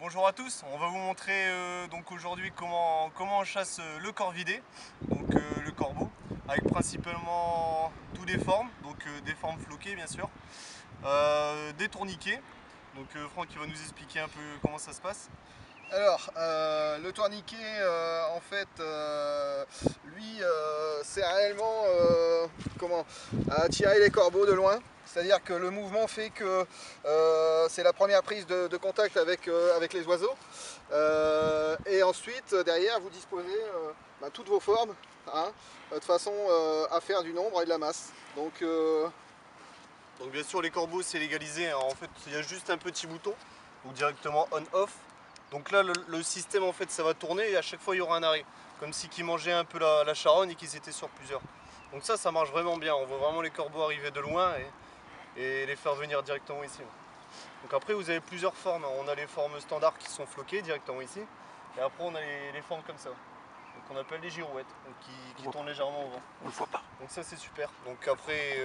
Bonjour à tous, on va vous montrer donc aujourd'hui comment on chasse le corvidé, donc le corbeau, avec principalement toutes les formes, donc des formes floquées bien sûr, des tourniquets. Donc Franck il va nous expliquer un peu comment ça se passe. Alors, le tourniquet, en fait, lui, c'est réellement comment, à attirer les corbeaux de loin. C'est-à-dire que le mouvement fait que c'est la première prise de contact avec les oiseaux. Et ensuite, derrière, vous disposez toutes vos formes, hein, de façon à faire du nombre et de la masse. Donc bien sûr les corbeaux c'est légalisé, hein. En fait il y a juste un petit bouton, donc directement on-off. Donc là le système en fait ça va tourner et à chaque fois il y aura un arrêt. Comme si qu'ils mangeaient un peu la charogne et qu'ils étaient sur plusieurs. Donc ça marche vraiment bien, on voit vraiment les corbeaux arriver de loin et les faire venir directement ici. Donc après vous avez plusieurs formes, on a les formes standards qui sont floquées directement ici. Et après on a les formes comme ça. Donc on appelle les girouettes, donc qui tournent légèrement au vent. On le voit pas. Donc ça c'est super. Donc après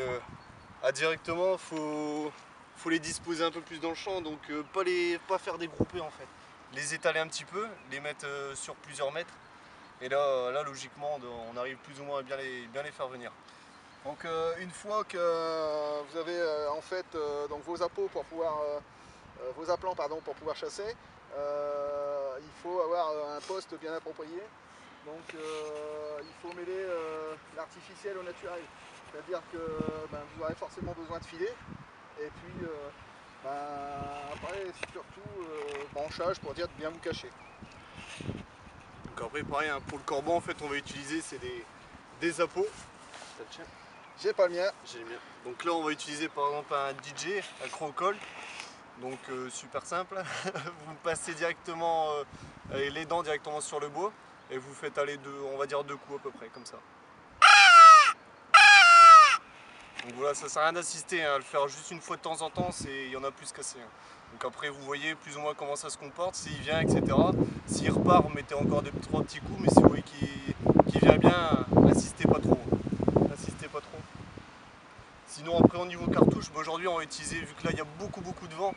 directement faut les disposer un peu plus dans le champ, donc pas faire des groupés en fait. Les étaler un petit peu, les mettre sur plusieurs mètres. Et là logiquement on arrive plus ou moins à bien les faire venir. Donc une fois que vous avez en fait donc vos appâts pour pouvoir vos appelants pardon pour pouvoir chasser, il faut avoir un poste bien approprié. Donc il faut mêler l'artificiel au naturel. C'est-à-dire que vous aurez forcément besoin de filets et puis après surtout branchage pour dire de bien vous cacher. Donc après pareil hein, pour le corbeau en fait on va utiliser c'est des appâts. Ça te tient ? J'ai pas le mien. J'ai le mien. Donc là on va utiliser par exemple un DJ, un crocol. Donc super simple, vous passez directement les dents directement sur le bois et vous faites aller on va dire deux coups à peu près comme ça. Donc voilà, ça sert à rien d'assister, hein, le faire juste une fois de temps en temps, il y en a plus qu'assez. Hein. Donc après vous voyez plus ou moins comment ça se comporte, s'il vient, etc. S'il repart, mettez encore trois petits coups, mais si vous voyez qu'il vient bien, assistez pas trop. Assistez pas trop. Sinon après au niveau cartouche, aujourd'hui on va utiliser, vu que là il y a beaucoup de vent,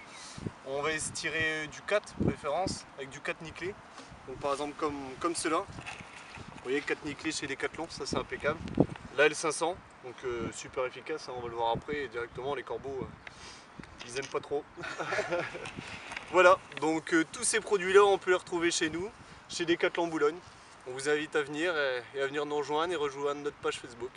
on va se tirer du 4 préférence, avec du 4 nickelé. Donc par exemple comme cela. Vous voyez 4 nickelé chez Decathlon, ça c'est impeccable. Là L500, donc super efficace, hein, on va le voir après, et directement les corbeaux, ils aiment pas trop. Voilà, donc tous ces produits là on peut les retrouver chez nous, chez Decathlon Boulogne. On vous invite à venir et à venir nous rejoindre et rejoindre notre page Facebook.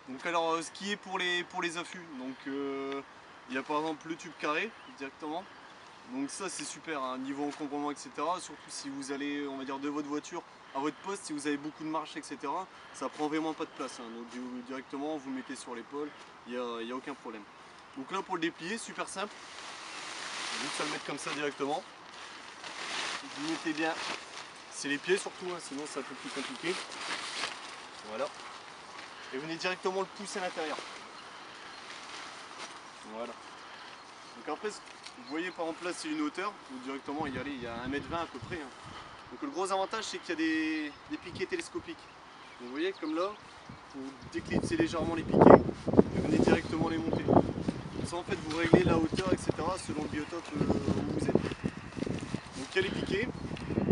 Donc alors ce qui est pour les affûts, donc il y a par exemple le tube carré directement. Donc ça c'est super, hein, niveau encombrement etc. Surtout si vous allez on va dire de votre voiture à votre poste, si vous avez beaucoup de marche etc. Ça prend vraiment pas de place, hein. Donc directement vous le mettez sur l'épaule, il n'y a aucun problème. Donc là pour le déplier, super simple. Juste à le mettre comme ça directement. Vous mettez bien, c'est les pieds surtout, hein, sinon c'est un peu plus compliqué. Voilà. Et venez directement le pousser à l'intérieur. Voilà. Donc après, vous voyez par exemple là c'est une hauteur, vous directement y aller, il y a 1,20 m à peu près. Hein. Donc le gros avantage c'est qu'il y a des piquets télescopiques. Donc, vous voyez comme là, vous déclipsez légèrement les piquets et venez directement les monter. Comme ça en fait vous réglez la hauteur etc. selon le biotope où vous êtes. Donc il y a les piquets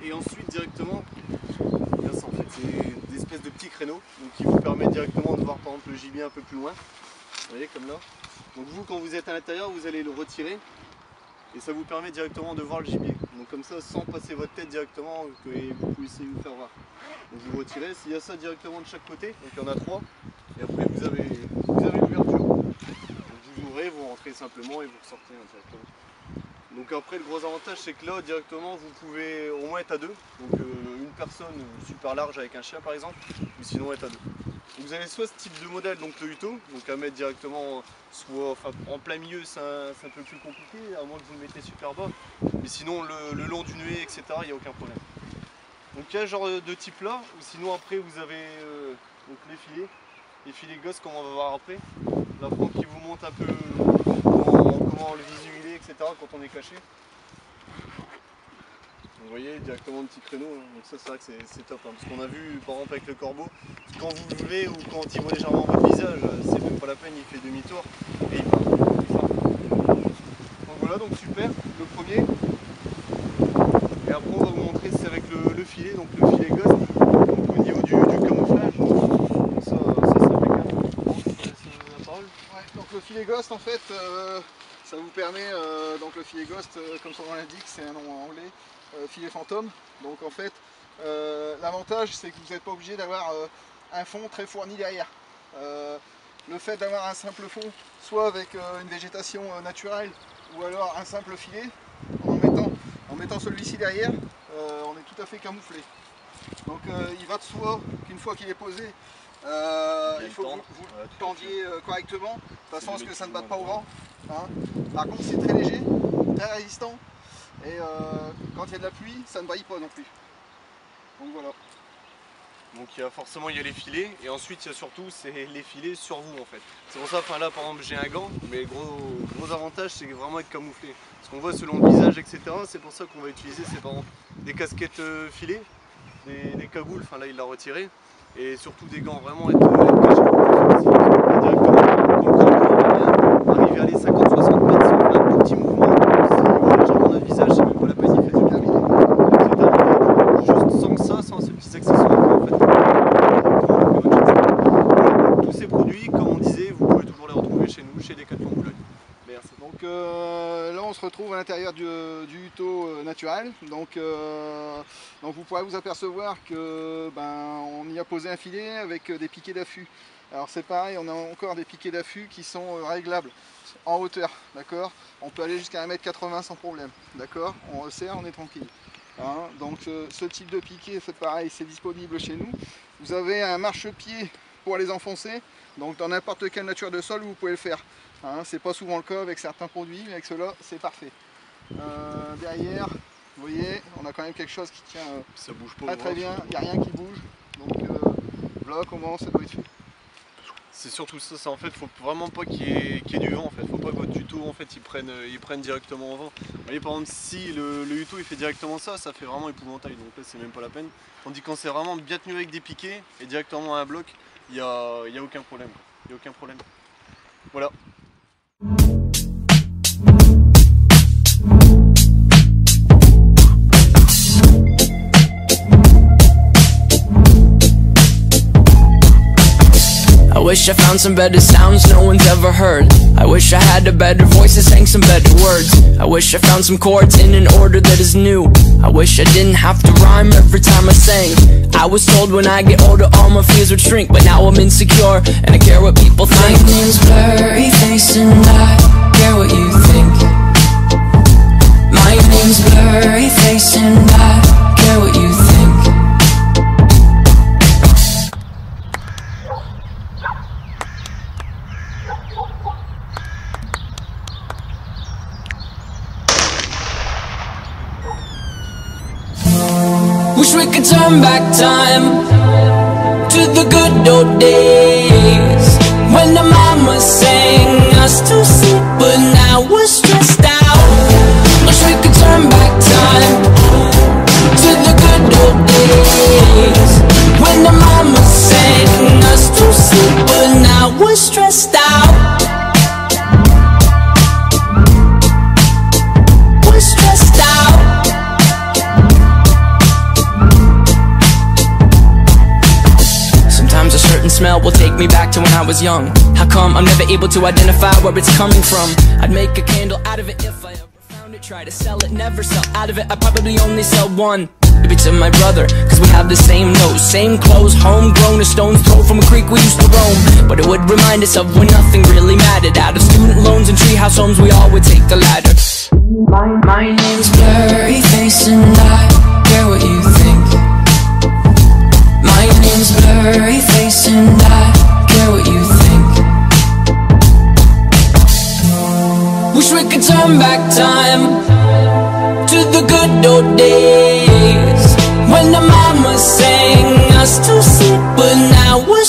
et ensuite directement, ça en fait c'est des espèces de petits créneaux donc qui vous permettent directement de voir par exemple le gibier un peu plus loin. Vous voyez comme là. Donc vous quand vous êtes à l'intérieur vous allez le retirer et ça vous permet directement de voir le gibier. Donc comme ça sans passer votre tête directement et vous pouvez essayer de vous faire voir. Donc vous retirez, s'il y a ça directement de chaque côté, donc il y en a 3 et après vous avez l'ouverture. Donc vous ouvrez, vous rentrez simplement et vous ressortez directement. Donc après le gros avantage c'est que là directement vous pouvez au moins être à deux, donc une personne super large avec un chien par exemple, ou sinon être à deux. Donc vous avez soit ce type de modèle, donc le Uto, donc à mettre directement soit en plein milieu c'est un peu plus compliqué, à moins que vous le mettez super bas, mais sinon le long d'une haie etc il n'y a aucun problème. Donc il y a un genre de type là, ou sinon après vous avez donc les filets gosses comme on va voir après. Là Franck qui vous montre un peu comment le visu il est, etc. quand on est caché. Vous voyez directement le petit créneau, hein. Donc ça c'est vrai que c'est top, hein, parce qu'on a vu par exemple avec le corbeau, quand vous le levez ou quand il voit légèrement votre visage, c'est même pas la peine, il fait demi-tour et il part. Donc voilà, donc super, le premier. Et après on va vous montrer c'est avec le filet, donc le filet Ghost, donc au niveau du camouflage. Donc ça c'est impeccable. Bon, je te laisse la parole. Ouais, donc le filet Ghost en fait, ça vous permet, donc le filet Ghost, comme son nom l'indique, c'est un nom en anglais. Filet fantôme, donc en fait l'avantage c'est que vous n'êtes pas obligé d'avoir un fond très fourni derrière. Le fait d'avoir un simple fond, soit avec une végétation naturelle ou alors un simple filet, en mettant celui-ci derrière, on est tout à fait camouflé. Donc il va de soi qu'une fois qu'il est posé, il faut que vous le tendiez correctement, de façon à ce que ça ne batte pas au vent. Hein. Par contre c'est très léger, très résistant. Et quand il y a de la pluie, ça ne brille pas non plus. Donc voilà. Donc il y a les filets et ensuite il y a surtout les filets sur vous en fait. C'est pour ça, enfin là par exemple j'ai un gant, mais gros avantage c'est vraiment être camouflé. Parce qu'on voit selon le visage etc. C'est pour ça qu'on va utiliser par exemple des casquettes filets, des cagoules, enfin là il l'a retiré. Et surtout des gants, vraiment être cachés. Directement, arriver à les 50-60 mètres si on fait un tout petit mouvement. Tous ces produits, comme on disait, vous pouvez toujours les retrouver chez nous, chez Decathlon Boulogne. Merci. Donc là on se retrouve à l'intérieur du Uto naturel. Donc vous pourrez vous apercevoir que on y a posé un filet avec des piquets d'affût. Alors c'est pareil, on a encore des piquets d'affût qui sont réglables en hauteur, d'accord. On peut aller jusqu'à 1,80 m sans problème, d'accord. On resserre, on est tranquille. Hein, donc ce type de piquet, c'est pareil, c'est disponible chez nous. Vous avez un marchepied pour les enfoncer, donc dans n'importe quelle nature de sol vous pouvez le faire. Hein, c'est pas souvent le cas avec certains produits, mais avec ceux-là c'est parfait. Derrière, vous voyez, on a quand même quelque chose qui tient ça bouge pas très bien, il n'y a rien qui bouge. Donc voilà comment ça doit être fait. C'est surtout ça, en fait, faut vraiment pas qu'il y ait du vent en fait. Faut pas que votre Uto en fait il prenne directement au vent. Vous voyez par exemple si le Uto il fait directement ça fait vraiment épouvantail, donc là c'est même pas la peine. Tandis qu'on s'est vraiment bien tenu avec des piquets et directement à un bloc, il y a aucun problème. Il y a aucun problème. Voilà. I wish I found some better sounds no one's ever heard. I wish I had a better voice and sang some better words. I wish I found some chords in an order that is new. I wish I didn't have to rhyme every time I sang. I was told when I get older all my fears would shrink, but now I'm insecure and I care what people think. My name's Blurry Face and I care what you think. My name's Blurry Face and I care what you think. Wish we could turn back time to the good old days when the mama sang us to sleep, but now we're stressed out. Wish we could turn back time to the good old days when the mama sang us to sleep, but now we're stressed out. We're stressed out. A certain smell will take me back to when I was young. How come I'm never able to identify where it's coming from? I'd make a candle out of it if I ever found it. Try to sell it, never sell out of it. I probably only sell one. Maybe to my brother, cause we have the same nose, same clothes, homegrown, a stone's throw from a creek we used to roam. But it would remind us of when nothing really mattered. Out of student loans and treehouse homes, we all would take the ladder. My name's Blurry Face and I care what you think. My name's Blurry Face and I care what you think. Wish we could turn back time to the good old days when the mama sang us to sleep, but now we're